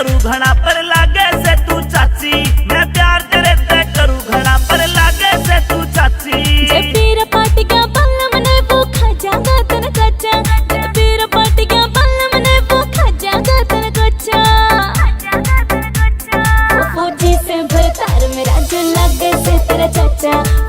करूँ घना पर लागे से तू चाची, मैं प्यार तेरे ते करूँ घना पर लागे से तू चाची। जब तेरा पार्टी का बल्ला मने वो खा जागा तन कच्चा, जब तेरा पार्टी का बल्ला मने वो खा जागा तन कच्चा। फौजी से भरतार मेरा जो लागे से तेरा चाचा।